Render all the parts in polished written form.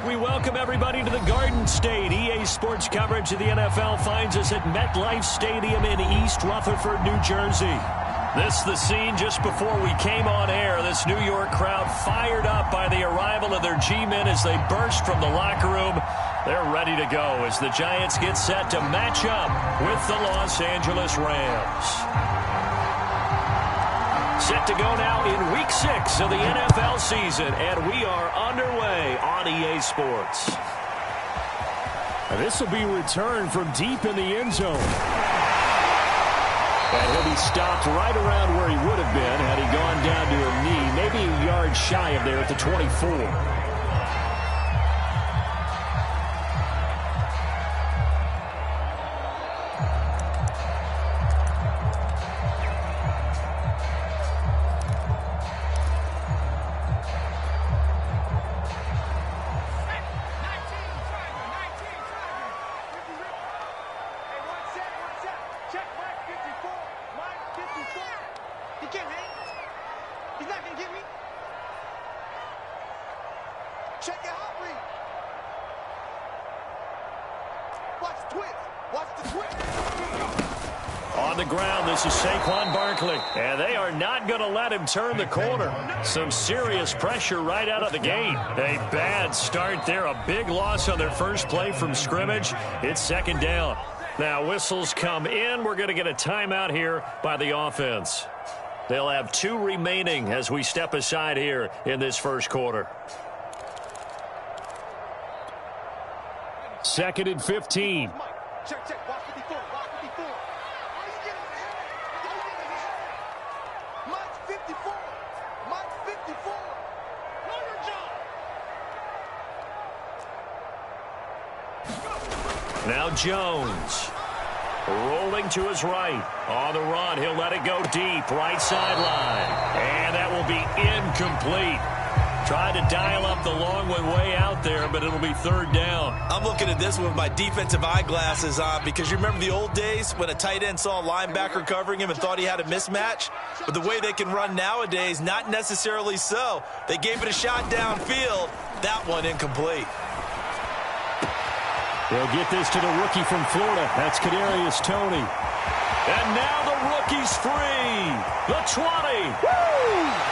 We welcome everybody to the Garden State. EA Sports coverage of the NFL finds us at MetLife Stadium in East Rutherford, New Jersey. This is the scene just before we came on air. This New York crowd fired up by the arrival of their G-men as they burst from the locker room. They're ready to go as the Giants get set to match up with the Los Angeles Rams. Set to go now in Week 6 of the NFL season, and we are underway on EA Sports. And this will be returned from deep in the end zone. And he'll be stopped right around where he would have been had he gone down to a knee, maybe a yard shy of there at the 24. On the ground, this is Saquon Barkley, and they are not going to let him turn the corner. Some serious pressure right out of the gate. A bad start there, a big loss on their first play from scrimmage. It's second down. Now whistles come in. We're going to get a timeout here by the offense. They'll have 2 remaining as we step aside here in this first quarter. 2nd and 15. Check, check. Watch 54. Watch 54. How you get over here? How you get over here? Mike 54. Mike 54. Know your job. Now Jones. Rolling to his right. On the run. He'll let it go deep. Right sideline. And that will be incomplete. Tried to dial up the long one way out there, but it'll be third down. I'm looking at this with my defensive eyeglasses on because you remember the old days when a tight end saw a linebacker covering him and thought he had a mismatch? But the way they can run nowadays, not necessarily so. They gave it a shot downfield. That one incomplete. They'll get this to the rookie from Florida. That's Kadarius Toney. And now the rookie's free. The 20. Woo!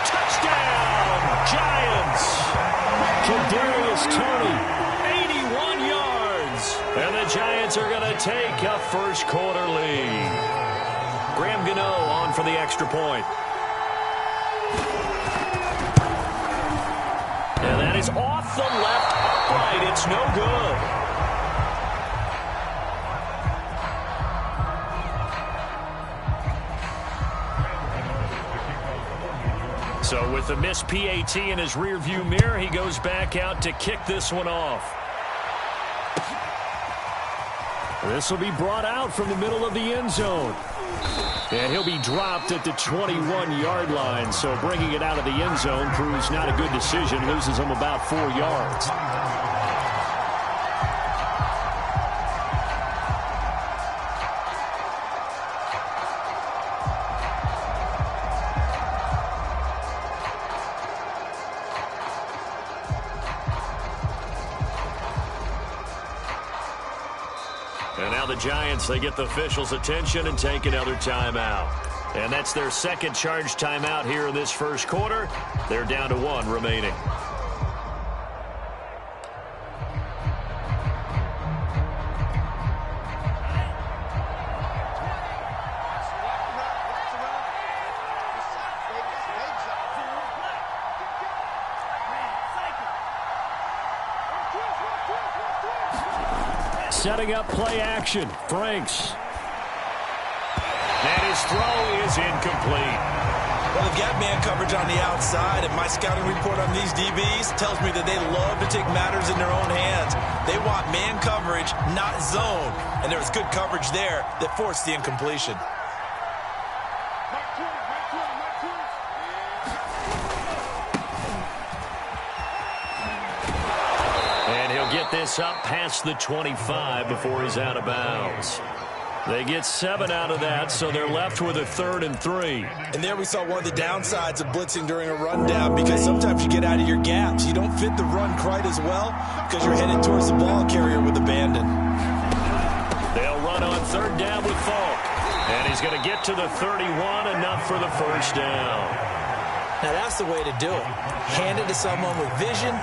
Touchdown, Giants. Kadarius Toney. 81 yards. And the Giants are going to take a first quarter lead. Graham Gano on for the extra point. And that is off the left upright. It's no good. So with the missed PAT in his rearview mirror, he goes back out to kick this one off. This will be brought out from the middle of the end zone. And he'll be dropped at the 21-yard line. So bringing it out of the end zone proves not a good decision. Loses him about 4 yards. And now the Giants, they get the officials' attention and take another timeout. And that's their second charge timeout here in this first quarter. They're down to 1 remaining. Setting up play action. Franks. And his throw is incomplete. Well, they've got man coverage on the outside, and my scouting report on these DBs tells me that they love to take matters in their own hands. They want man coverage, not zone. And there was good coverage there that forced the incompletion. And he'll get this up past the 25 before he's out of bounds. They get 7 out of that, so they're left with a 3rd and 3. And there we saw one of the downsides of blitzing during a rundown, because sometimes you get out of your gaps. You don't fit the run quite as well because you're headed towards the ball carrier with abandon. They'll run on 3rd down with Falk. And he's going to get to the 31, enough for the first down. Now that's the way to do it. Hand it to someone with vision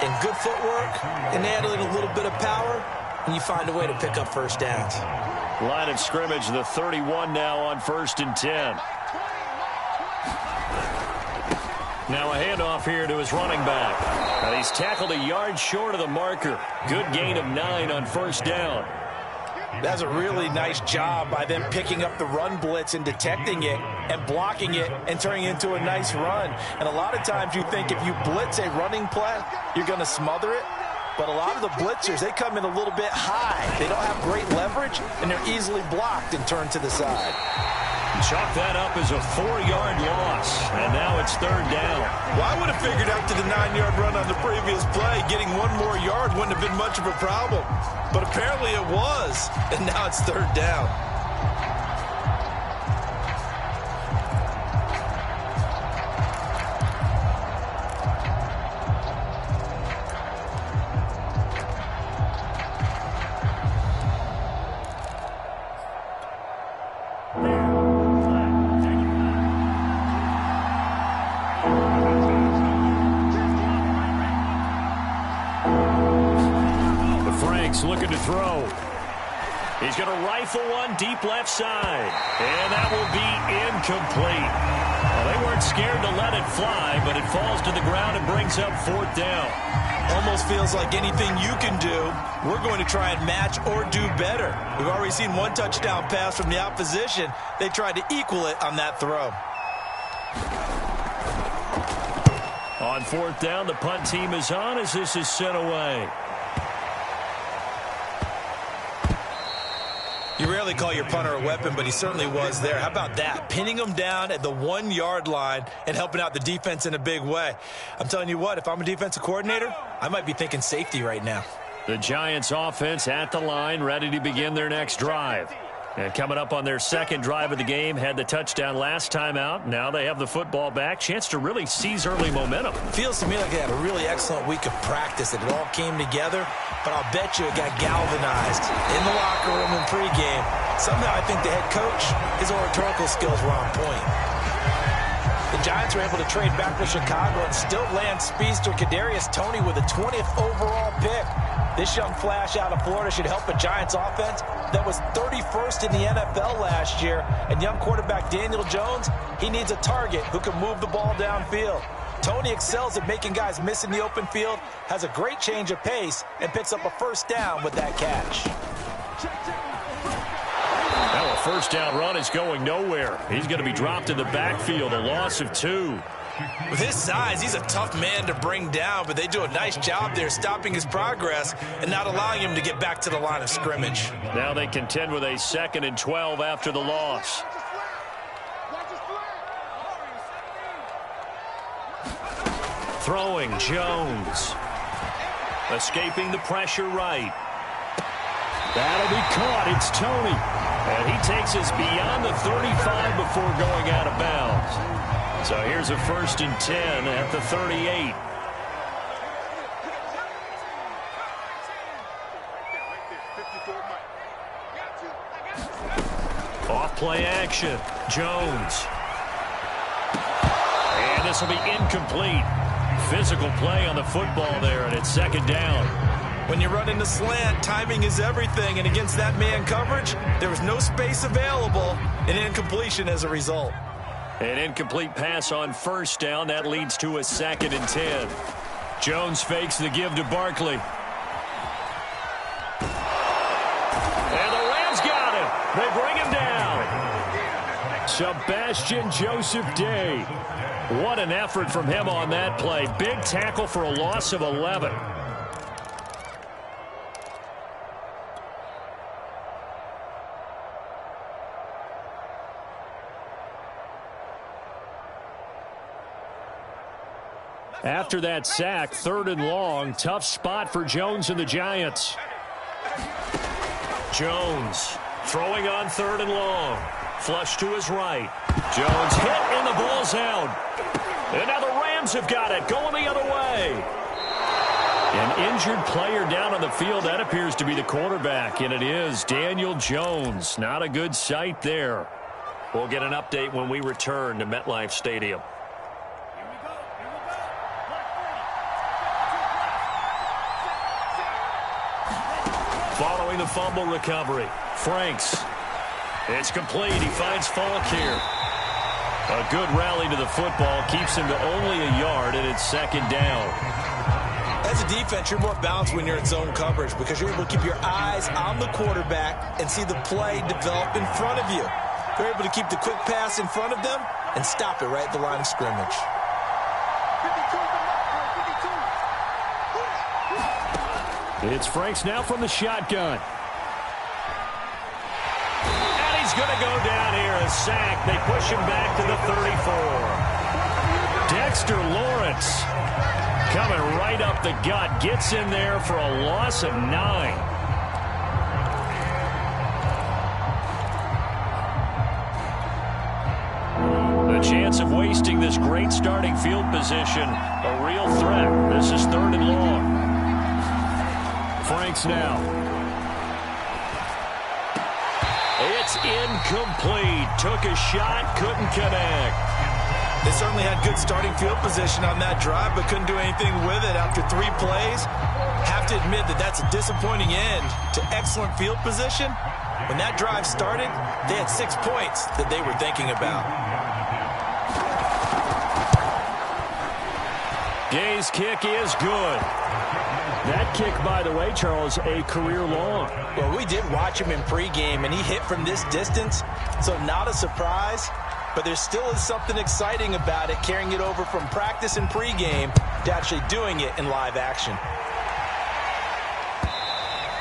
and good footwork, and add in a little bit of power, and you find a way to pick up first downs. Line of scrimmage, the 31 now on 1st and 10. Now a handoff here to his running back. And he's tackled a yard short of the marker. Good gain of 9 on 1st down. That's a really nice job by them picking up the run blitz and detecting it and blocking it and turning it into a nice run. And a lot of times you think if you blitz a running play, you're going to smother it. But a lot of the blitzers, they come in a little bit high. They don't have great leverage, and they're easily blocked and turned to the side. Chalk that up as a 4-yard loss, and now it's 3rd down. Well, I would have figured after the 9-yard run on the previous play, getting 1 more yard wouldn't have been much of a problem. But apparently it was, and now it's 3rd down. Looking to throw. He's going to rifle one deep left side. And that will be incomplete. Well, they weren't scared to let it fly, but it falls to the ground and brings up 4th down. Almost feels like anything you can do, we're going to try and match or do better. We've already seen 1 touchdown pass from the opposition. They tried to equal it on that throw. On 4th down, the punt team is on as this is sent away. You rarely call your punter a weapon, but he certainly was there. How about that? Pinning him down at the 1-yard line and helping out the defense in a big way. I'm telling you what, if I'm a defensive coordinator, I might be thinking safety right now. The Giants offense at the line, ready to begin their next drive. And coming up on their 2nd drive of the game, had the touchdown last time out. Now they have the football back. Chance to really seize early momentum. Feels to me like they had a really excellent week of practice, and it all came together. But I'll bet you it got galvanized in the locker room and pregame. Somehow I think the head coach, his oratorical skills were on point. The Giants were able to trade back to Chicago and still land speedster Kadarius Toney with a 20th overall pick. This young flash out of Florida should help a Giants offense that was 31st in the NFL last year. And young quarterback Daniel Jones, he needs a target who can move the ball downfield. Toney excels at making guys miss in the open field, has a great change of pace, and picks up a 1st down with that catch. Now a 1st down run is going nowhere. He's going to be dropped in the backfield, a loss of 2. With his size, he's a tough man to bring down, but they do a nice job there stopping his progress and not allowing him to get back to the line of scrimmage. Now they contend with a 2nd and 12 after the loss. Throwing, Jones. Escaping the pressure right. That'll be caught. It's Toney. And he takes us beyond the 35 before going out of bounds. So here's a 1st and 10 at the 38. Off play action. Jones. And this will be incomplete. Physical play on the football there, and it's 2nd down. When you run into slant, timing is everything, and against that man coverage, there was no space available, and incompletion as a result. An incomplete pass on 1st down. That leads to a 2nd and 10. Jones fakes the give to Barkley. And the Rams got him. They bring him down. Sebastian Joseph Day. What an effort from him on that play. Big tackle for a loss of 11. After that sack, 3rd and long, tough spot for Jones and the Giants. Jones Throwing on 3rd and long. Flush to his right. Jones hit and the ball's out. And now the Rams have got it, going the other way. An injured player down on the field. That appears to be the quarterback, and it is Daniel Jones. Not a good sight there. We'll get an update when we return to MetLife Stadium. Following the fumble recovery, Franks. It's complete. He finds Falk here. A good rally to the football keeps him to only a yard, and it's 2nd down. As a defense, you're more balanced when you're in zone coverage because you're able to keep your eyes on the quarterback and see the play develop in front of you. You're able to keep the quick pass in front of them and stop it right at the line of scrimmage. It's Franks now from the shotgun. And he's going to go down here. A sack. They push him back to the 34. Dexter Lawrence coming right up the gut. Gets in there for a loss of 9. The chance of wasting this great starting field position, a real threat. This is 3rd and long. Franks now. It's incomplete. Took a shot, couldn't connect. They certainly had good starting field position on that drive, but couldn't do anything with it after 3 plays. Have to admit that that's a disappointing end to excellent field position. When that drive started, they had 6 points that they were thinking about. Gay's kick is good. That kick, by the way, Charles, a career long. Well, we did watch him in pregame, and he hit from this distance, so not a surprise. But there still is something exciting about it, carrying it over from practice and pregame to actually doing it in live action.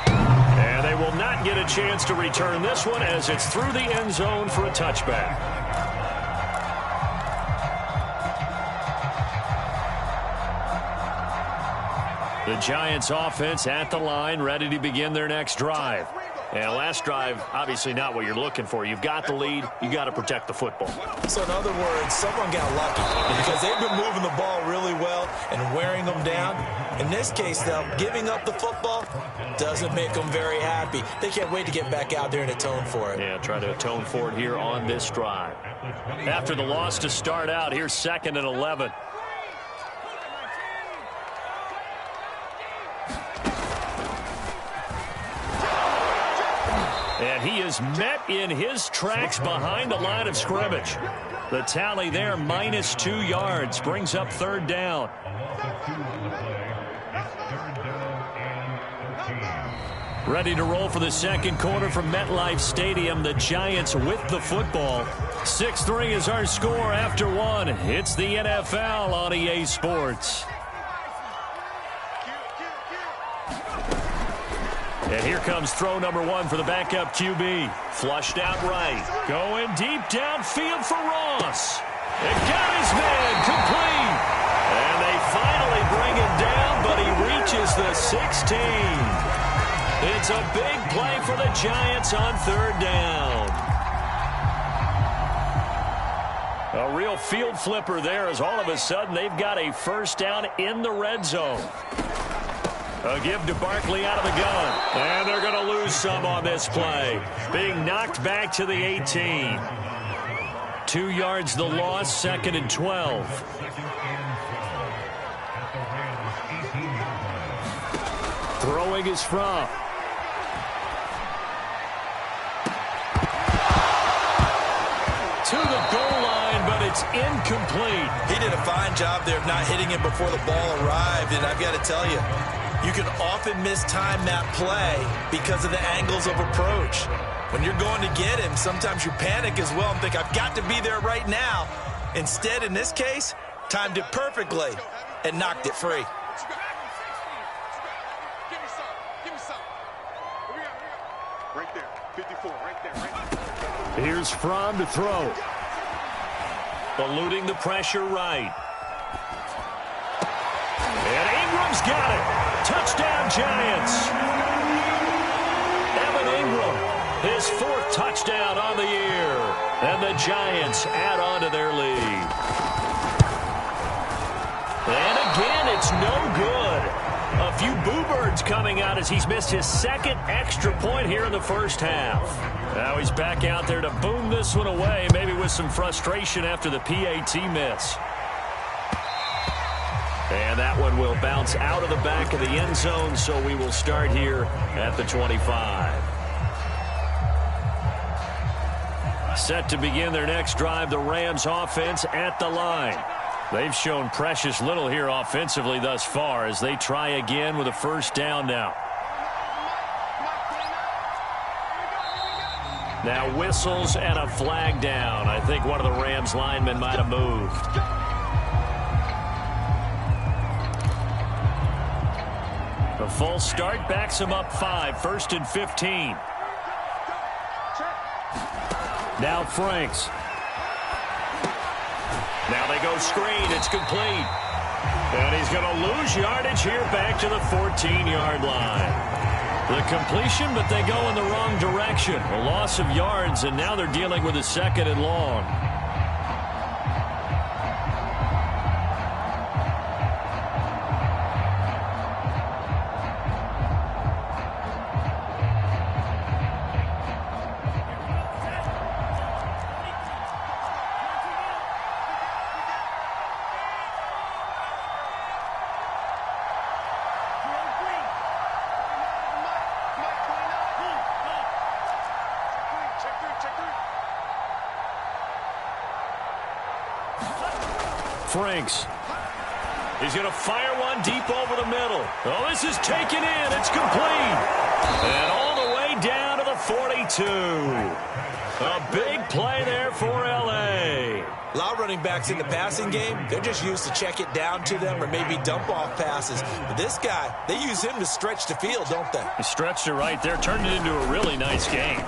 And they will not get a chance to return this one as it's through the end zone for a touchback. The Giants offense at the line, ready to begin their next drive. And last drive, obviously not what you're looking for. You've got the lead. You got to protect the football. So in other words, someone got lucky because they've been moving the ball really well and wearing them down. In this case, though, giving up the football doesn't make them very happy. They can't wait to get back out there and atone for it. Yeah, try to atone for it here on this drive. After the loss to start out, here's 2nd and 11. And he is met in his tracks behind the line of scrimmage. The tally there, -2 yards, brings up 3rd down. Ready to roll for the 2nd quarter from MetLife Stadium. The Giants with the football. 6-3 is our score after 1. It's the NFL on EA Sports. And here comes throw number 1 for the backup QB. Flushed out right. Going deep downfield for Ross. And got his man complete. And they finally bring him down, but he reaches the 16. It's a big play for the Giants on 3rd down. A real field flipper there as all of a sudden they've got a 1st down in the red zone. A give to Barkley out of the gun. And they're going to lose some on this play. Being knocked back to the 18. 2 yards the loss, 2nd and 12. Throwing is from. To the goal line, but it's incomplete. He did a fine job there of not hitting it before the ball arrived, and I've got to tell you, you can often mistime that play because of the angles of approach. When you're going to get him, sometimes you panic as well and think, I've got to be there right now. Instead, in this case, timed it perfectly and knocked it free. Right there, 54, right there. Here's Fromm to throw. Eluding the pressure right. And Ingram's got it. Touchdown, Giants. Evan Ingram his 4th touchdown on the year. And the Giants add on to their lead. And again, it's no good. A few boo birds coming out as he's missed his 2nd extra point here in the first half. Now he's back out there to boom this one away, maybe with some frustration after the PAT miss. And that one will bounce out of the back of the end zone, so we will start here at the 25. Set to begin their next drive, the Rams offense at the line. They've shown precious little here offensively thus far as they try again with a first down now. Now whistles and a flag down. I think one of the Rams linemen might have moved. The false start backs him up 5, 1st and 15. Now Franks. Now they go screen. It's complete. And he's going to lose yardage here back to the 14-yard line. The completion, but they go in the wrong direction. A loss of yards, and now they're dealing with a 2nd and long. Franks. He's going to fire one deep over the middle. Oh, this is taken in. It's complete. And all the way down to the 42. A big play there for L.A. A lot of running backs in the passing game, they're just used to check it down to them or maybe dump off passes. But this guy, they use him to stretch the field, don't they? He stretched it right there, turned it into a really nice game.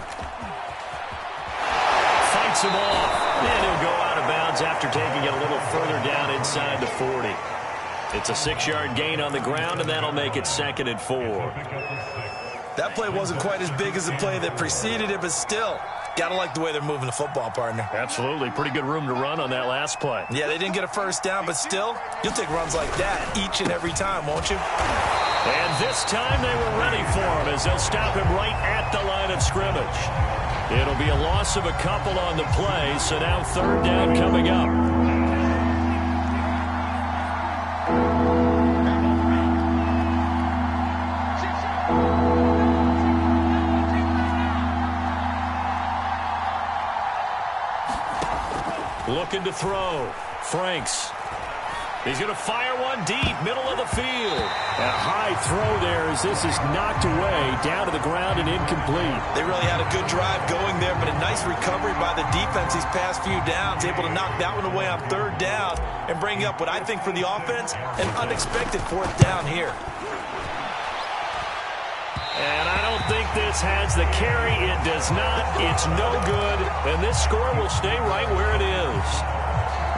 Fights him off. And he'll go out of bounds after taking it a little further down inside the 40. It's a 6-yard gain on the ground, and that'll make it 2nd and 4. That play wasn't quite as big as the play that preceded it, but still, got to like the way they're moving the football, partner. Absolutely. Pretty good room to run on that last play. Yeah, they didn't get a first down, but still, you'll take runs like that each and every time, won't you? And this time they were ready for him as they'll stop him right at the line of scrimmage. It'll be a loss of a couple on the play, so now 3rd down coming up. Looking to throw. Franks. He's going to fire one deep, middle of the field. And a high throw there as this is knocked away, down to the ground and incomplete. They really had a good drive going there, but a nice recovery by the defense these past few downs. Able to knock that one away on 3rd down and bring up what I think for the offense, an unexpected 4th down here. And I don't think this has the carry. It does not. It's no good. And this score will stay right where it is.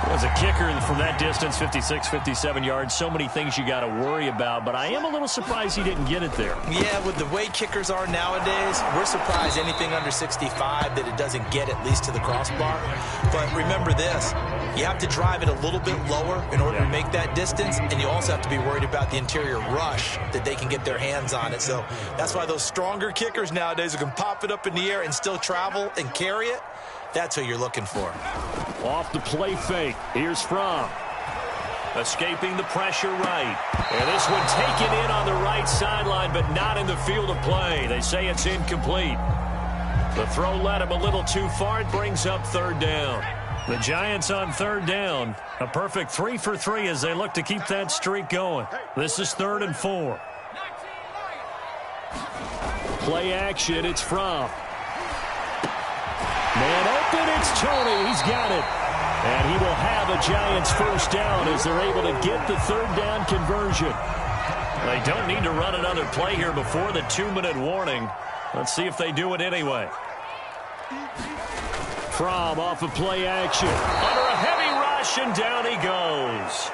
As a kicker from that distance, 56, 57 yards, so many things you got to worry about, but I am a little surprised he didn't get it there. Yeah, with the way kickers are nowadays, we're surprised anything under 65 that it doesn't get at least to the crossbar. But remember this, you have to drive it a little bit lower in order to make that distance, and you also have to be worried about the interior rush that they can get their hands on it. So that's why those stronger kickers nowadays who can pop it up in the air and still travel and carry it, that's who you're looking for. Off the play fake. Here's Fromm. Escaping the pressure right. And this one taken in on the right sideline, but not in the field of play. They say it's incomplete. The throw led him a little too far. It brings up 3rd down. The Giants on 3rd down. A perfect 3 for 3 as they look to keep that streak going. This is 3rd and 4. Play action. It's Fromm. Man open, it's Tony. He's got it. And he will have a Giants first down as they're able to get the 3rd down conversion. They don't need to run another play here before the 2-minute warning. Let's see if they do it anyway. Fromm off of play action. Under a heavy rush, and down he goes.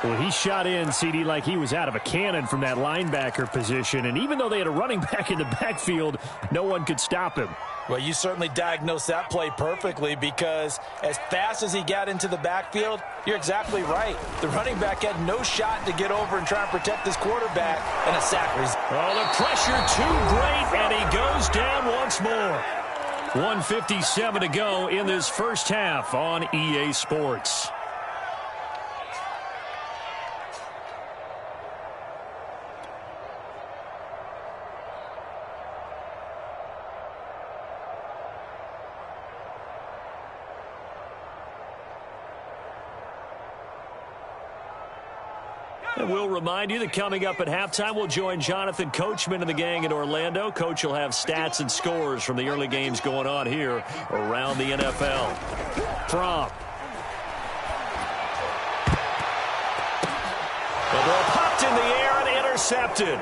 Well, he shot in, CD, like he was out of a cannon from that linebacker position. And even though they had a running back in the backfield, no one could stop him. Well, you certainly diagnosed that play perfectly, because as fast as he got into the backfield, you're exactly right. The running back had no shot to get over and try and protect his quarterback, and a sack result. Oh, the pressure too great, and he goes down once more. 1:57 to go in this first half on EA Sports. And we'll remind you that coming up at halftime, we'll join Jonathan Coachman and the gang in Orlando. Coach will have stats and scores from the early games going on here around the NFL. From the ball popped in the air and intercepted.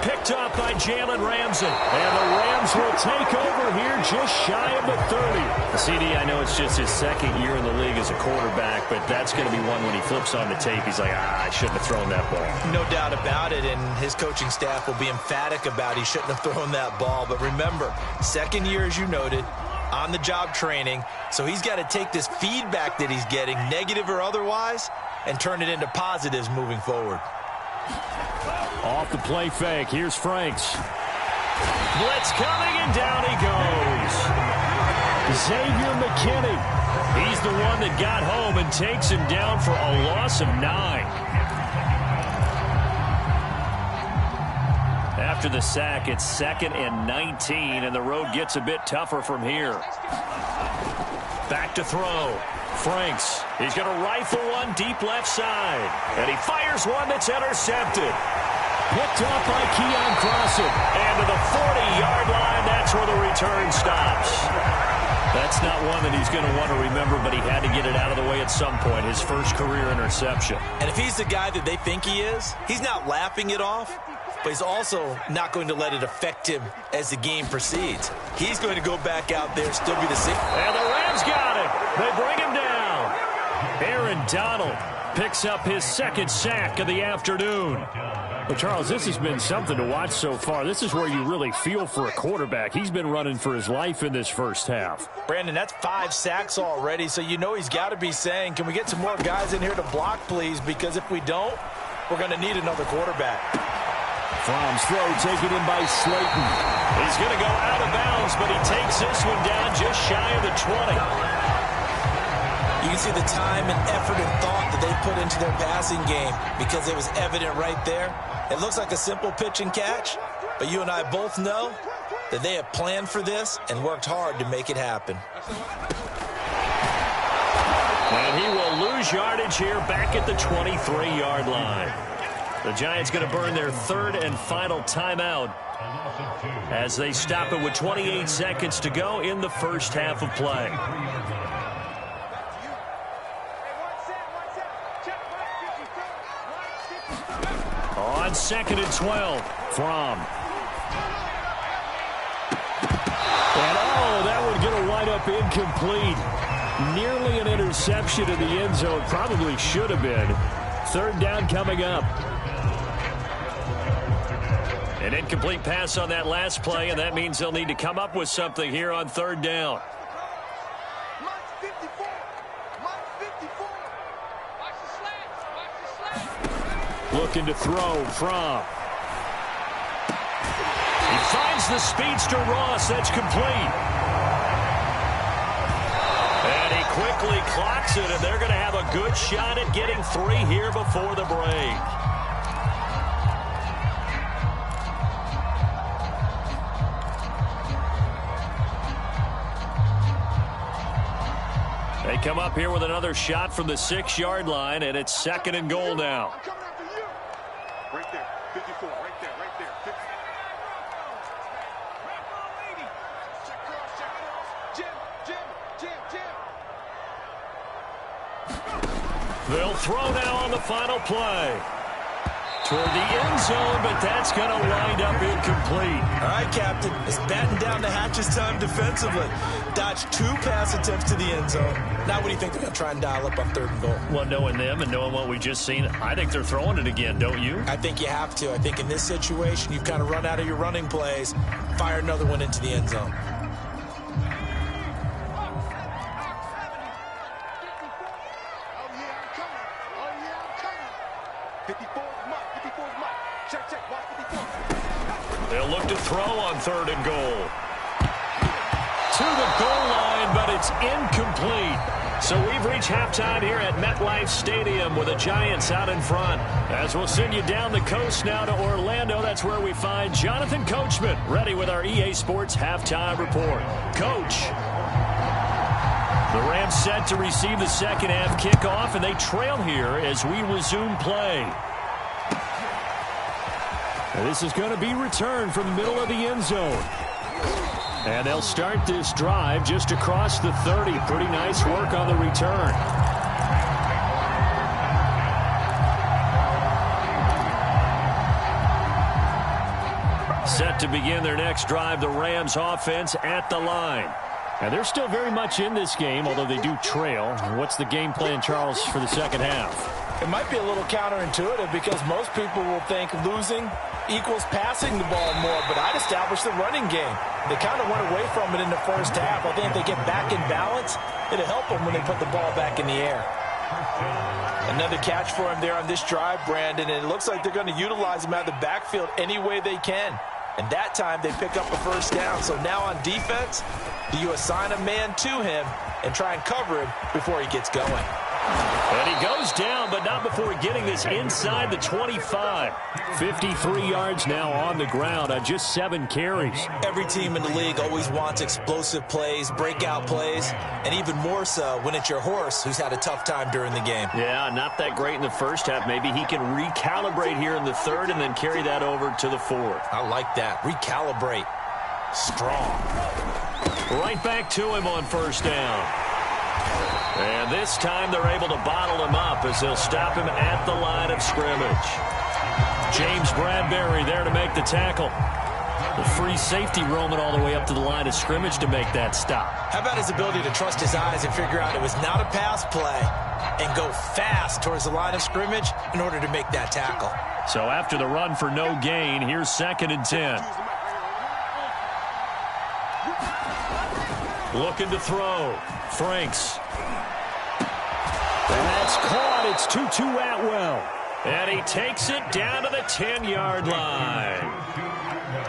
Picked up by Jalen Ramsey. And the Rams will take over here just shy of the 30. CD, I know it's just his second year in the league as a quarterback, but that's going to be one when he flips on the tape, he's like, I shouldn't have thrown that ball. No doubt about it, and his coaching staff will be emphatic about he shouldn't have thrown that ball. But remember, second year, as you noted, on-the-job training, so he's got to take this feedback that he's getting, negative or otherwise, and turn it into positives moving forward. Off the play fake, here's Franks. Blitz coming, and down he goes. Xavier McKinney. He's the one that got home and takes him down for a loss of 9. After the sack, it's 2nd and 19, and the road gets a bit tougher from here. Back to throw. Franks. He's going to rifle one deep left side. And he fires one that's intercepted. Picked off by Keon Crossen. And to the 40-yard line, that's where the return stops. That's not one that he's going to want to remember, but he had to get it out of the way at some point, his first career interception. And if he's the guy that they think he is, he's not laughing it off, but he's also not going to let it affect him as the game proceeds. He's going to go back out there, still be the same. And the Rams got him. They bring him down. Aaron Donald picks up his 2nd sack of the afternoon. But, Charles, this has been something to watch so far. This is where you really feel for a quarterback. He's been running for his life in this first half. Brandon, that's 5 sacks already, so you know he's got to be saying, can we get some more guys in here to block, please? Because if we don't, we're going to need another quarterback. Fromm's throw taken in by Slayton. He's going to go out of bounds, but he takes this one down just shy of the 20. You can see the time and effort and thought that they put into their passing game, because it was evident right there. It looks like a simple pitch and catch, but you and I both know that they have planned for this and worked hard to make it happen. And he will lose yardage here back at the 23-yard line. The Giants going to burn their 3rd and final timeout as they stop it with 28 seconds to go in the first half of play. On 2nd and 12, Fromm. And that one going to wind up incomplete. Nearly an interception in the end zone. Probably should have been. 3rd down coming up. An incomplete pass on that last play, and that means they'll need to come up with something here on 3rd down. Looking to throw from. He finds the speedster Ross. That's complete. And he quickly clocks it, and they're going to have a good shot at getting 3 here before the break. They come up here with another shot from the 6-yard line, and it's 2nd and goal now. Right there, 54, right there, right there. 50. Check cross, check cross. Jim. They'll throw now on the final play. toward the end zone, but that's going to wind up incomplete. All right, Captain. It's batting down the hatches time defensively. Dodged 2 pass attempts to the end zone. Now what do you think they're going to try and dial up on 3rd and goal? Well, knowing them and knowing what we just seen, I think they're throwing it again, don't you? I think you have to. I think in this situation, you've kind of run out of your running plays. Fire another one into the end zone. They'll look to throw on 3rd and goal. To the goal line, but it's incomplete. So we've reached halftime here at MetLife Stadium with the Giants out in front. As we'll send you down the coast now to Orlando, that's where we find Jonathan Coachman, ready with our EA Sports halftime report. Coach. The Rams set to receive the second half kickoff, and they trail here as we resume play. This is going to be returned from the middle of the end zone. And they'll start this drive just across the 30. Pretty nice work on the return. Set to begin their next drive, the Rams offense at the line. And they're still very much in this game, although they do trail. What's the game plan, Charles, for the second half? It might be a little counterintuitive because most people will think losing equals passing the ball more, but I'd establish the running game. They kind of went away from it in the first half. I think if they get back in balance, it'll help them when they put the ball back in the air. Another catch for him there on this drive, Brandon, and it looks like they're going to utilize him out of the backfield any way they can. And that time they pick up a first down. So now on defense, do you assign a man to him and try and cover him before he gets going? And he goes down, but not before getting this inside the 25. 53 yards now on the ground on just 7 carries. Every team in the league always wants explosive plays, breakout plays, and even more so when it's your horse who's had a tough time during the game. Yeah, not that great in the first half. Maybe he can recalibrate here in the third and then carry that over to the fourth. I like that. Recalibrate. Strong. Right back to him on first down. And this time they're able to bottle him up as they'll stop him at the line of scrimmage. James Bradbury there to make the tackle. The free safety roaming all the way up to the line of scrimmage to make that stop. How about his ability to trust his eyes and figure out it was not a pass play and go fast towards the line of scrimmage in order to make that tackle. So after the run for no gain, here's 2nd and 10. Looking to throw. Franks. That's caught. It's Tutu Atwell. And he takes it down to the 10-yard line.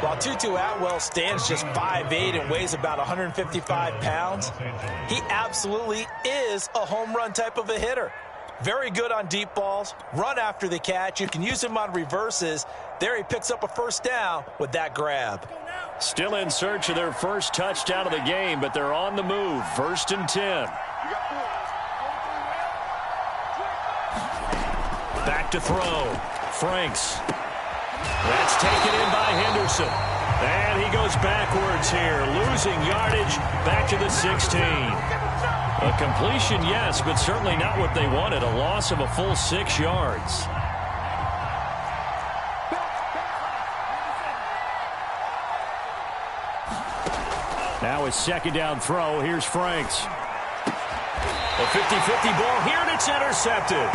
While Tutu Atwell stands just 5'8" and weighs about 155 pounds, he absolutely is a home run type of a hitter. Very good on deep balls, run after the catch. You can use him on reverses. There he picks up a first down with that grab. Still in search of their first touchdown of the game, but they're on the move. 1st and 10. Back to throw. Franks. That's taken in by Henderson. And he goes backwards here, losing yardage back to the 16. A completion, yes, but certainly not what they wanted. A loss of a full 6 yards. Now a 2nd down throw. Here's Franks. A 50-50 ball here, and it's intercepted.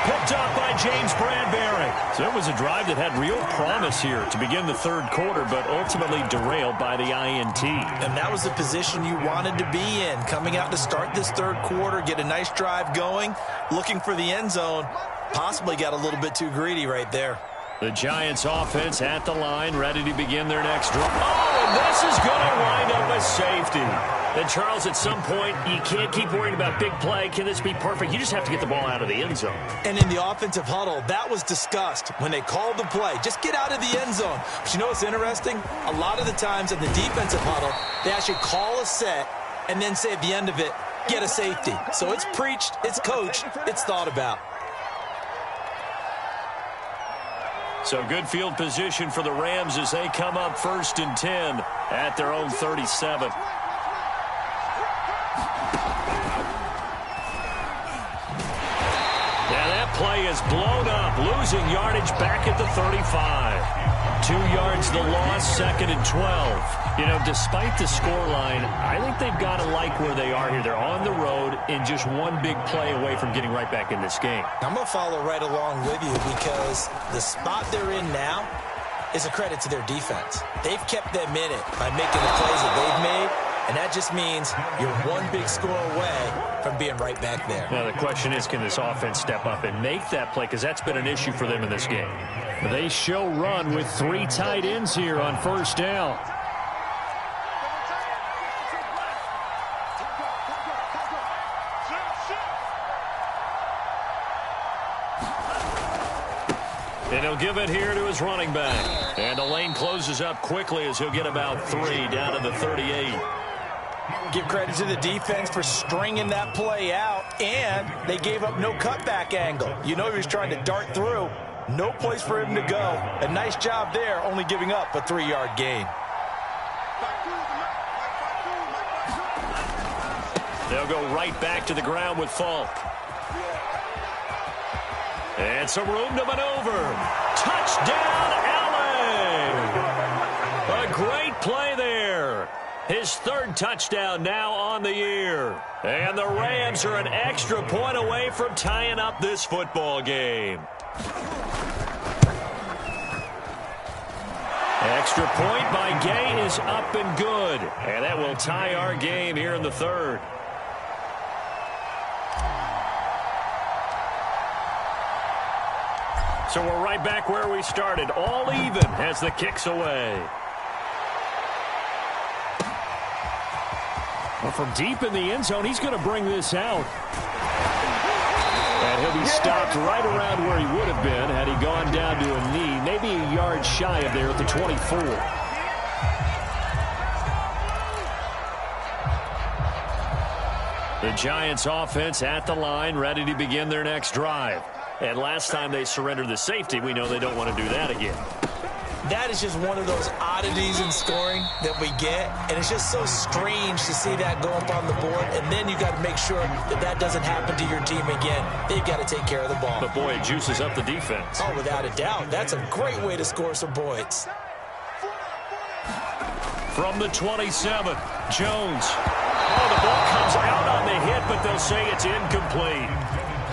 Picked up by James Bradbury. So it was a drive that had real promise here to begin the 3rd quarter, but ultimately derailed by the INT. And that was the position you wanted to be in. Coming out to start this 3rd quarter, get a nice drive going, looking for the end zone. Possibly got a little bit too greedy right there. The Giants offense at the line, ready to begin their next drive. Oh, and this is going to wind up a safety. And, Charles, at some point, you can't keep worrying about big play. Can this be perfect? You just have to get the ball out of the end zone. And in the offensive huddle, that was discussed when they called the play. Just get out of the end zone. But you know what's interesting? A lot of the times in the defensive huddle, they actually call a set and then say at the end of it, get a safety. So it's preached, it's coached, it's thought about. So good field position for the Rams as they come up 1st and 10 at their own 37. Play is blown up, losing yardage back at the 35. 2 yards the loss, 2nd and 12. You know, despite the scoreline, I think they've got to like where they are here. They're on the road and just one big play away from getting right back in this game. I'm going to follow right along with you because the spot they're in now is a credit to their defense. They've kept them in it by making the plays that they've made, and that just means you're one big score away from being right back there. Now the question is, can this offense step up and make that play? Because that's been an issue for them in this game. They show run with 3 tight ends here on first down. And he'll give it here to his running back. And the lane closes up quickly as he'll get about 3 down to the 38. Give credit to the defense for stringing that play out, and they gave up no cutback angle. You know he was trying to dart through. No place for him to go. A nice job there, only giving up a 3-yard gain. They'll go right back to the ground with Falk. And some room to maneuver. Touchdown, LA! A great play there. His 3rd touchdown now on the year. And the Rams are an extra point away from tying up this football game. Extra point by Gay is up and good. And that will tie our game here in the 3rd. So we're right back where we started. All even as the kick's away. Well, from deep in the end zone, he's going to bring this out. And he'll be stopped right around where he would have been had he gone down to a knee, maybe a yard shy of there at the 24. The Giants offense at the line, ready to begin their next drive. And last time they surrendered the safety, we know they don't want to do that again. That is just one of those oddities in scoring that we get, and it's just so strange to see that go up on the board, and then you got to make sure that that doesn't happen to your team again. They've got to take care of the ball. But, boy, it juices up the defense. Oh, without a doubt. That's a great way to score some points. From the 27, Jones. Oh, the ball comes out on the hit, but they'll say it's incomplete.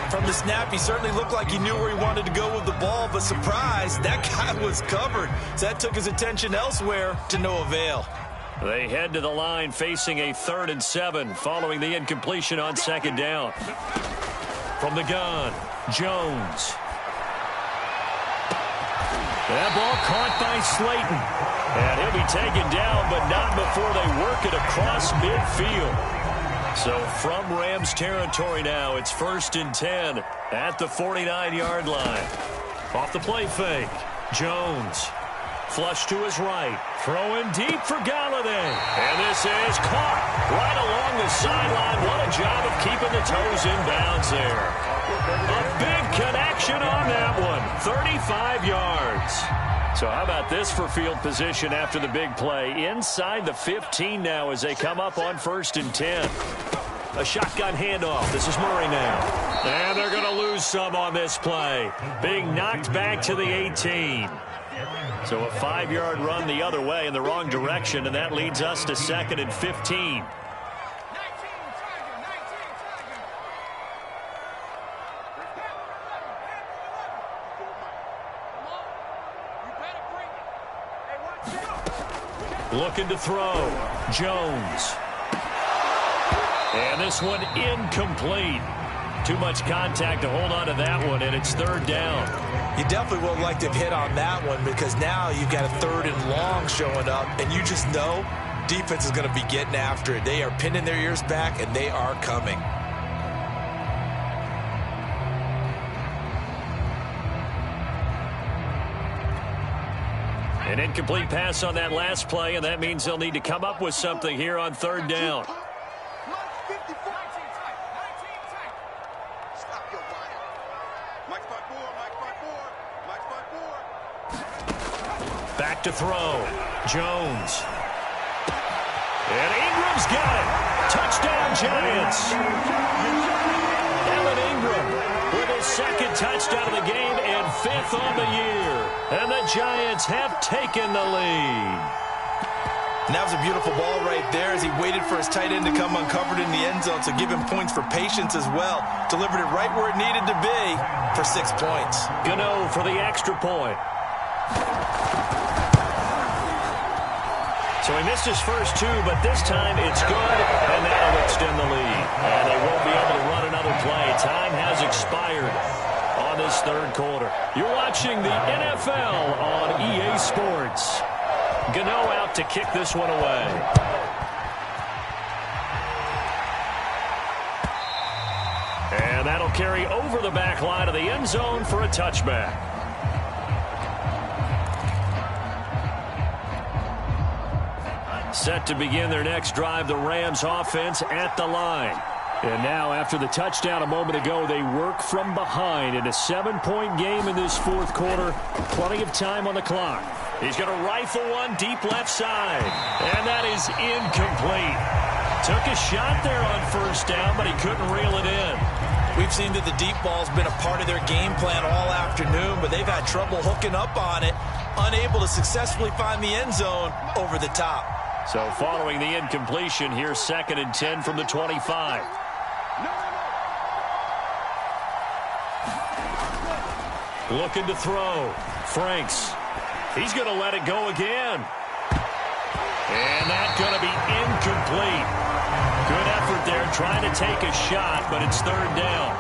From the snap, he certainly looked like he knew where he wanted to go with the ball, but surprise, that guy was covered. So that took his attention elsewhere to no avail. They head to the line facing a 3rd and 7 following the incompletion on 2nd down. From the gun, Jones. That ball caught by Slayton. And he'll be taken down, but not before they work it across midfield. So from Rams territory now, it's 1st and 10 at the 49-yard line. Off the play fake, Jones. Flush to his right. Throwing deep for Galladay. And this is caught right along the sideline. What a job of keeping the toes in bounds there. A big connection on that one. 35 yards. So how about this for field position after the big play? Inside the 15 now as they come up on 1st and 10. A shotgun handoff. This is Murray now. And they're going to lose some on this play. Being knocked back to the 18. So a 5-yard run the other way in the wrong direction, and that leads us to 2nd and 15. Looking to throw. Jones. And this one incomplete. Too much contact to hold on to that one, and it's 3rd down. You definitely would like to have hit on that one because now you've got a 3rd and long showing up, and you just know defense is going to be getting after it. They are pinning their ears back, and they are coming. An incomplete pass on that last play, and that means they'll need to come up with something here on 3rd down. Back to throw. Jones. And Ingram's got it. Touchdown, Giants. Evan Ingram with his second touchdown of the game and 5th on the year. And the Giants have taken the lead. And that was a beautiful ball right there as he waited for his tight end to come uncovered in the end zone, so give him points for patience as well. Delivered it right where it needed to be for 6 points. Gano for the extra point. So he missed his first 2, but this time it's good, and that'll extend the lead. And they won't be able to run another play. Time has expired on this third quarter. You're watching the NFL on EA Sports. Gano out to kick this one away. And that'll carry over the back line of the end zone for a touchback. Set to begin their next drive, the Rams offense at the line. And now, after the touchdown a moment ago, they work from behind in a 7-point game in this fourth quarter. Plenty of time on the clock. He's going to rifle one deep left side. And that is incomplete. Took a shot there on first down, but he couldn't reel it in. We've seen that the deep ball's been a part of their game plan all afternoon, but they've had trouble hooking up on it, unable to successfully find the end zone over the top. So following the incompletion, here's 2nd and 10 from the 25. Looking to throw. Franks. He's going to let it go again. And that's going to be incomplete. Good effort there trying to take a shot, but it's 3rd down.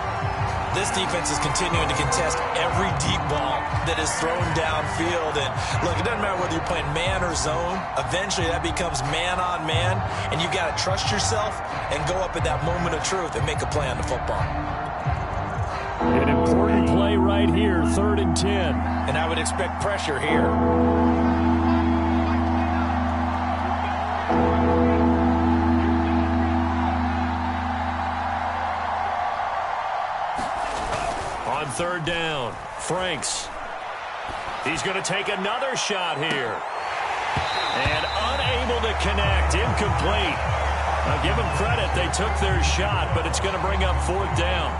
This defense is continuing to contest every deep ball that is thrown downfield. And look, it doesn't matter whether you're playing man or zone. Eventually that becomes man on man, and you got to trust yourself and go up at that moment of truth and make a play on the football. An important play right here, 3rd and 10. And I would expect pressure here. On 3rd down, Franks. He's going to take another shot here. And unable to connect, incomplete. Now give them credit, they took their shot, but it's going to bring up 4th down.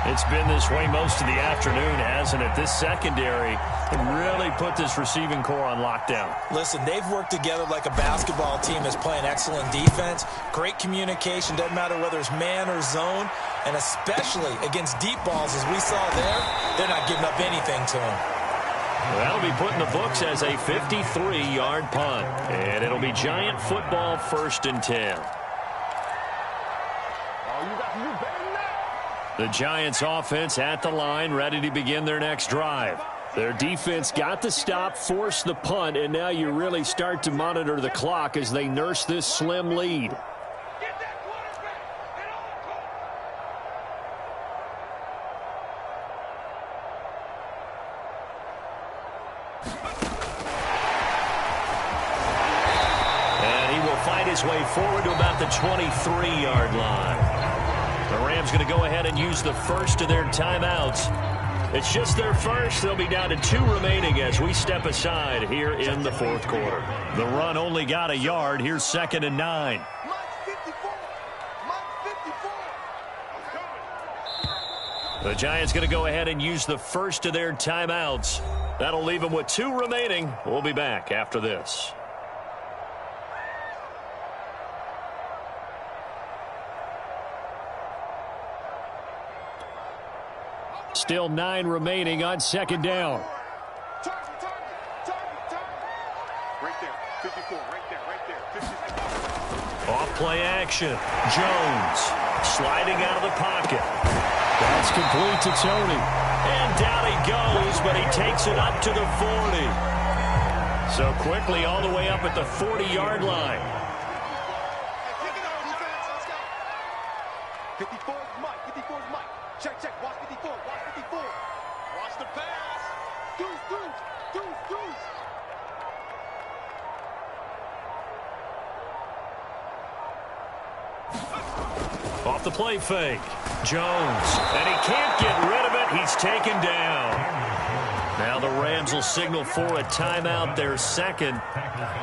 It's been this way most of the afternoon, hasn't it? This secondary really put this receiving core on lockdown. Listen, they've worked together like a basketball team that's playing excellent defense. Great communication, doesn't matter whether it's man or zone. And especially against deep balls, as we saw there, they're not giving up anything to them. That'll be put in the books as a 53-yard punt. And it'll be Giant football, 1st and 10. The Giants offense at the line, ready to begin their next drive. Their defense got the stop, forced the punt, and now you really start to monitor the clock as they nurse this slim lead. And he will fight his way forward to about the 23-yard line. The Rams going to go ahead and use the first of their timeouts. It's just their first. They'll be down to 2 remaining as we step aside here in the fourth quarter. The run only got a yard. Here's 2nd and 9. The Giants going to go ahead and use the first of their timeouts. That'll leave them with 2 remaining. We'll be back after this. Still 9 remaining on 2nd down. Right there, 54, right there, 54. Off play action. Jones sliding out of the pocket. That's complete to Tony. And down he goes, but he takes it up to the 40. So quickly all the way up at the 40-yard line. 54 is Mike, 54 is Mike. Check, watch 54, watch 54. Watch the pass. Deuce. Off the play fake. Jones. And he can't get rid of it. He's taken down. Now the Rams will signal for a timeout, their second.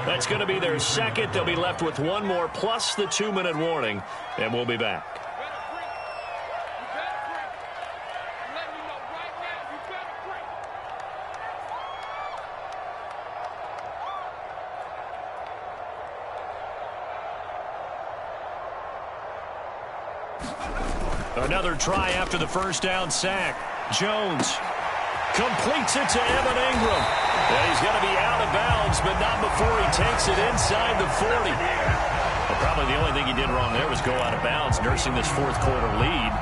That's going to be their second. They'll be left with 1 more plus the 2-minute warning. And we'll be back. Another try after the first down sack. Jones completes it to Evan Ingram. And he's going to be out of bounds, but not before he takes it inside the 40. Well, probably the only thing he did wrong there was go out of bounds, nursing this fourth quarter lead.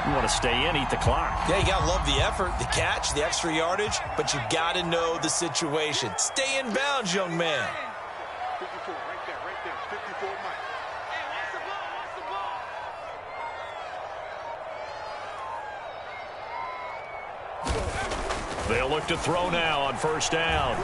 You want to stay in, eat the clock. Yeah, you got to love the effort, the catch, the extra yardage, but you got to know the situation. Stay in bounds, young man. 54, right there, 54, Mike. Hey, watch the ball, watch the ball. They'll look to throw now on first down.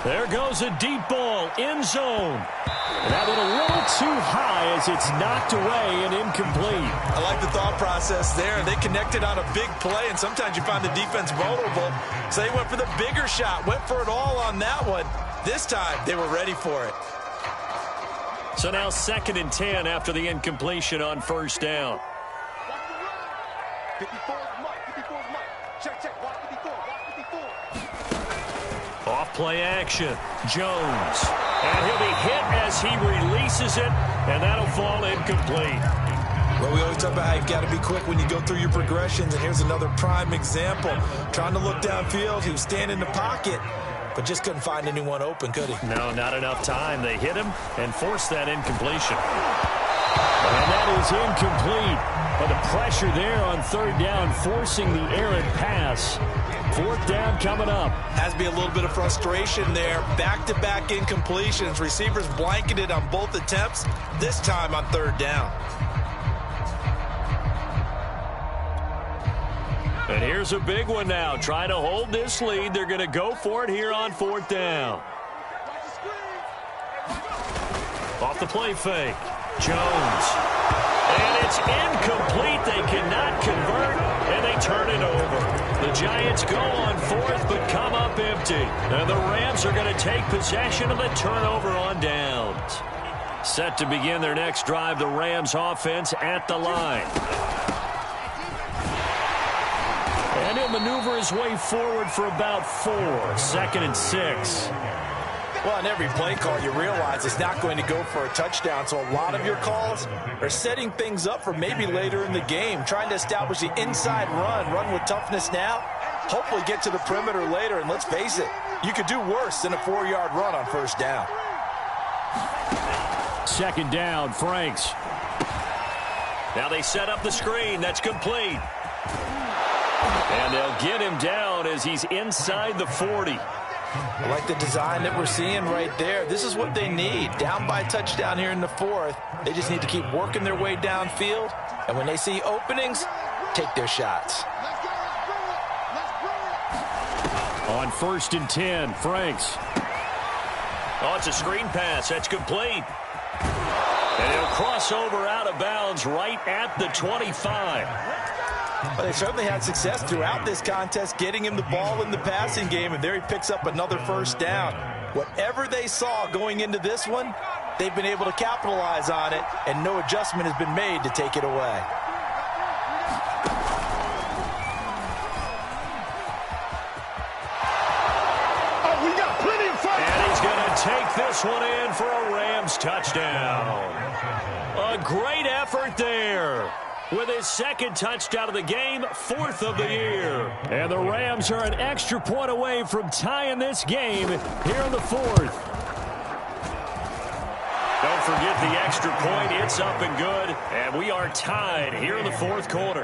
There goes a deep ball, end zone. And that went a little too high as it's knocked away and incomplete. I like the thought process there. They connected on a big play, and sometimes you find the defense vulnerable. So they went for the bigger shot, went for it all on that one. This time, they were ready for it. So now 2nd and 10 after the incompletion on first down. Watch the run. 54 is Mike, 54 is Mike. Check, watch 54, watch 54. Off play action, Jones. And he'll be hit as he releases it, and that'll fall incomplete. Well, we always talk about how you've got to be quick when you go through your progressions, and here's another prime example. Trying to look downfield, he was standing in the pocket, but just couldn't find anyone open, could he? No, not enough time. They hit him and forced that incompletion. And that is incomplete. But the pressure there on 3rd down, forcing the errant pass. 4th down coming up. Has to be a little bit of frustration there. Back-to-back incompletions. Receivers blanketed on both attempts, this time on 3rd down. And here's a big one now. Trying to hold this lead. They're going to go for it here on 4th down. Off the play fake. Jones. And it's incomplete. They cannot convert, and they turn it over. The Giants go on 4th, but come up empty. And the Rams are going to take possession of the turnover on downs. Set to begin their next drive, the Rams offense at the line. And he'll maneuver his way forward for about 4. 2nd and 6. Well, on every play call, you realize it's not going to go for a touchdown, so a lot of your calls are setting things up for maybe later in the game, trying to establish the inside run with toughness now, hopefully get to the perimeter later, and let's face it, you could do worse than a 4-yard run on 1st down. 2nd down, Franks. Now they set up the screen. That's complete. And they'll get him down as he's inside the 40. I like the design that we're seeing right there. This is what they need. Down by a touchdown here in the 4th. They just need to keep working their way downfield. And when they see openings, take their shots. On 1st and 10, Franks. Oh, it's a screen pass. That's complete. And he'll cross over out of bounds right at the 25. But they certainly had success throughout this contest, getting him the ball in the passing game, and there he picks up another 1st down. Whatever they saw going into this one, they've been able to capitalize on it, and no adjustment has been made to take it away. Oh, we got plenty of fun. And he's going to take this one in for a Rams touchdown. A great effort there. With his 2nd touchdown of the game, 4th of the year. And the Rams are an extra point away from tying this game here in the 4th. Don't forget the extra point. It's up and good. And we are tied here in the 4th quarter.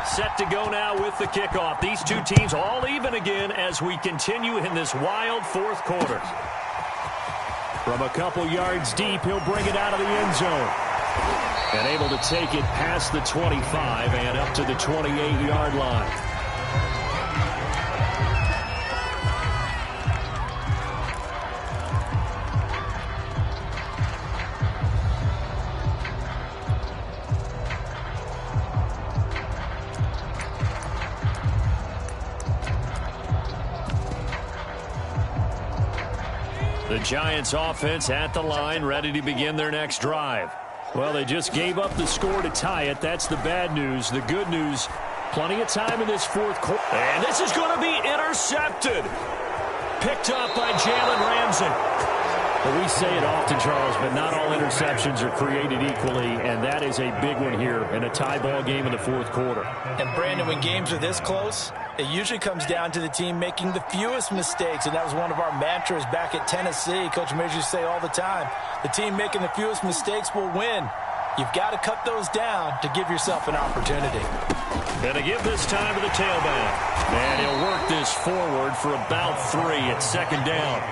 Set to go now with the kickoff. These two teams all even again as we continue in this wild 4th quarter. From a couple yards deep, he'll bring it out of the end zone. And able to take it past the 25 and up to the 28-yard line. The Giants offense at the line, ready to begin their next drive. Well, they just gave up the score to tie it. That's the bad news. The good news, plenty of time in this 4th quarter. And this is going to be intercepted. Picked up by Jalen Ramsey. Well, we say it often, Charles, but not all interceptions are created equally, and that is a big one here in a tie ball game in the fourth quarter. And, Brandon, when games are this close, it usually comes down to the team making the fewest mistakes, and that was one of our mantras back at Tennessee. Coach Mears used to say all the time, the team making the fewest mistakes will win. You've got to cut those down to give yourself an opportunity. Going to give this time to the tailback. And he'll work this forward for about 3 at second down.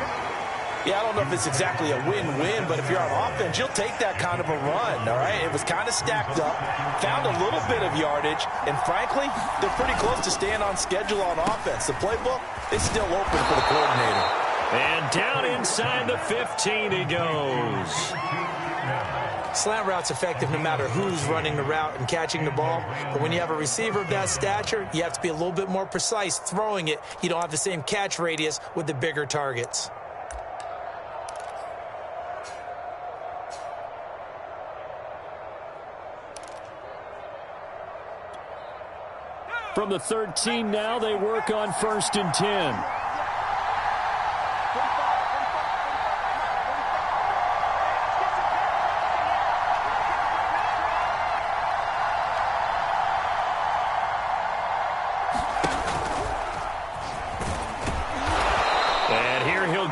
Yeah, I don't know if it's exactly a win-win, but if you're on offense, you'll take that kind of a run, all right? It was kind of stacked up, found a little bit of yardage, and frankly, they're pretty close to staying on schedule on offense. The playbook is still open for the coordinator. And down inside the 15 he goes. Slant route's effective no matter who's running the route and catching the ball. But when you have a receiver of that stature, you have to be a little bit more precise throwing it. You don't have the same catch radius with the bigger targets. From the 13 now, they work on 1st and 10.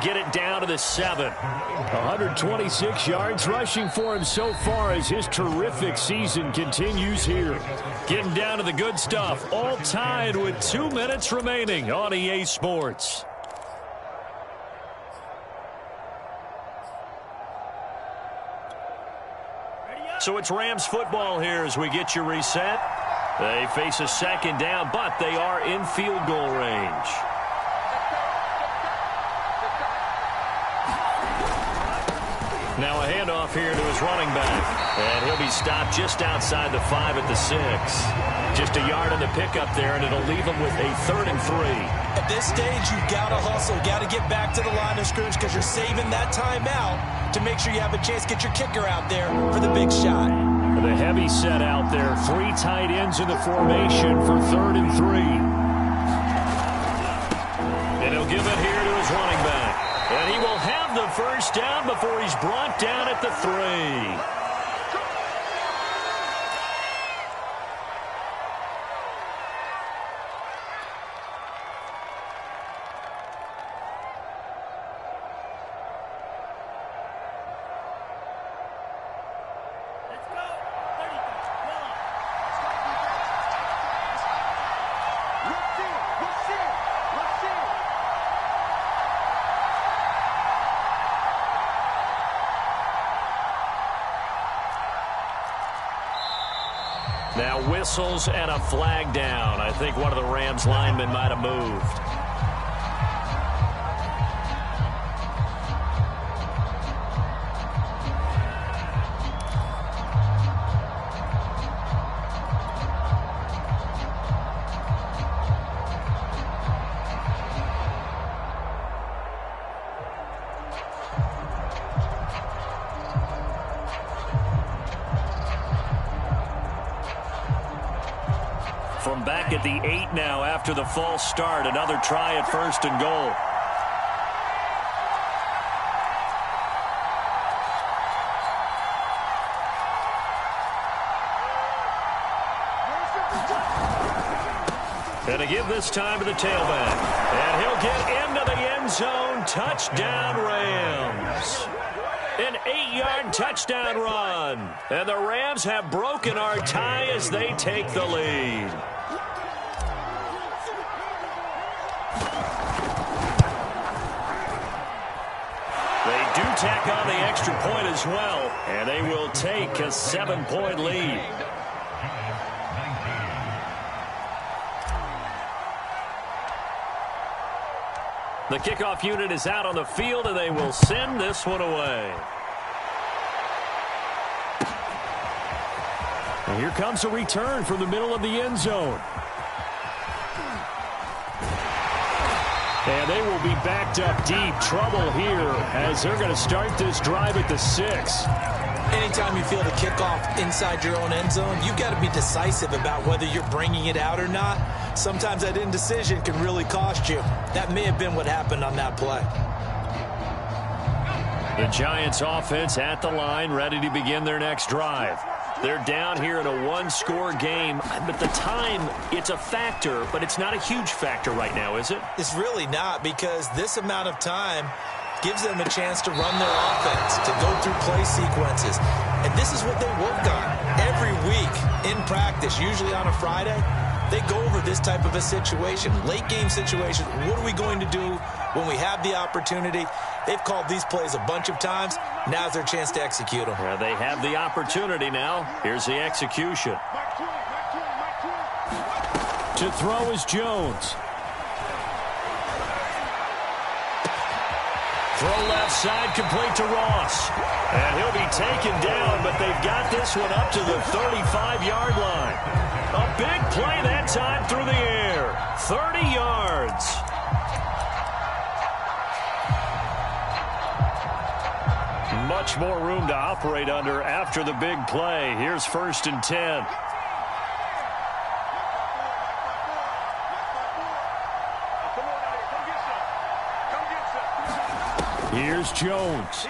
Get it down to the 7. 126 yards rushing for him so far as his terrific season continues here. Getting down to the good stuff. All tied with 2 minutes remaining on EA Sports. So it's Rams football here as we get you reset. They face a second down, but they are in field goal range. Now a handoff here to his running back. And he'll be stopped just outside the 5 at the 6. Just a yard on the pickup there, and it'll leave him with a 3rd and 3. At this stage, you've got to hustle. Got to get back to the line of scrimmage because you're saving that timeout to make sure you have a chance to get your kicker out there for the big shot. The heavy set out there. 3 tight ends in the formation for 3rd and 3. And he'll give it here to his running back. And he will have the first down before he's brought down at the 3. Now whistles and a flag down. I think one of the Rams linemen might have moved. From back at the 8 now after the false start. Another try at 1st and goal. And to give this time to the tailback. And he'll get into the end zone. Touchdown, Rams. An 8-yard touchdown run. And the Rams have broken our tie as they take the lead. They do tack on the extra point as well. And they will take a 7-point lead. The kickoff unit is out on the field, and they will send this one away. And here comes a return from the middle of the end zone. And they will be backed up deep. Trouble here as they're going to start this drive at the 6. Anytime you feel the kickoff inside your own end zone, you've got to be decisive about whether you're bringing it out or not. Sometimes that indecision can really cost you. That may have been what happened on that play. The Giants offense at the line, ready to begin their next drive. They're down here in a one-score game, but the time, it's a factor, but it's not a huge factor right now, is it? It's really not, because this amount of time gives them a chance to run their offense, to go through play sequences. And this is what they work on every week in practice, usually on a Friday. They go over this type of a situation, late game situation. What are we going to do when we have the opportunity? They've called these plays a bunch of times. Now's their chance to execute them. Well, they have the opportunity now. Here's the execution. To throw is Jones. Throw left side, complete to Ross. And he'll be taken down, but they've got this one up to the 35-yard line. A big play that time through the air. 30 yards. Much more room to operate under after the big play. Here's 1st and 10. Here's Jones.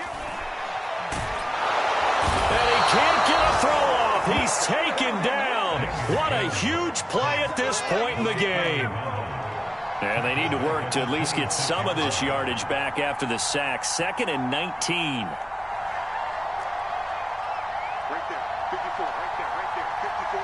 And he can't get a throw off. He's taken down. What a huge play at this point in the game. And they need to work to at least get some of this yardage back after the sack. 2nd and 19. Right there, 54, right there, 54.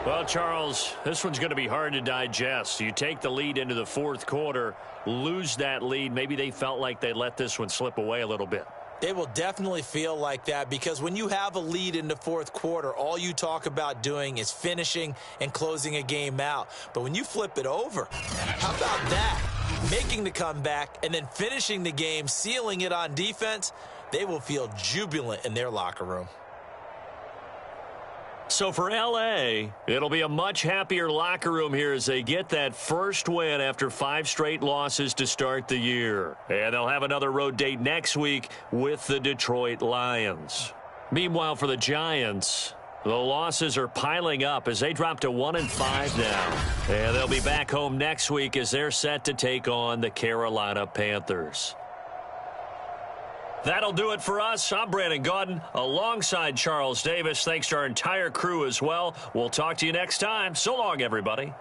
Well, Charles, this one's going to be hard to digest. You take the lead into the 4th quarter, lose that lead. Maybe they felt like they let this one slip away a little bit. They will definitely feel like that, because when you have a lead in the 4th quarter, all you talk about doing is finishing and closing a game out. But when you flip it over, how about that? Making the comeback and then finishing the game, sealing it on defense, they will feel jubilant in their locker room. So for L.A., it'll be a much happier locker room here as they get that first win after 5 straight losses to start the year. And they'll have another road date next week with the Detroit Lions. Meanwhile, for the Giants, the losses are piling up as they drop to 1-5 now. And they'll be back home next week as they're set to take on the Carolina Panthers. That'll do it for us. I'm Brandon Gaudin alongside Charles Davis. Thanks to our entire crew as well. We'll talk to you next time. So long, everybody.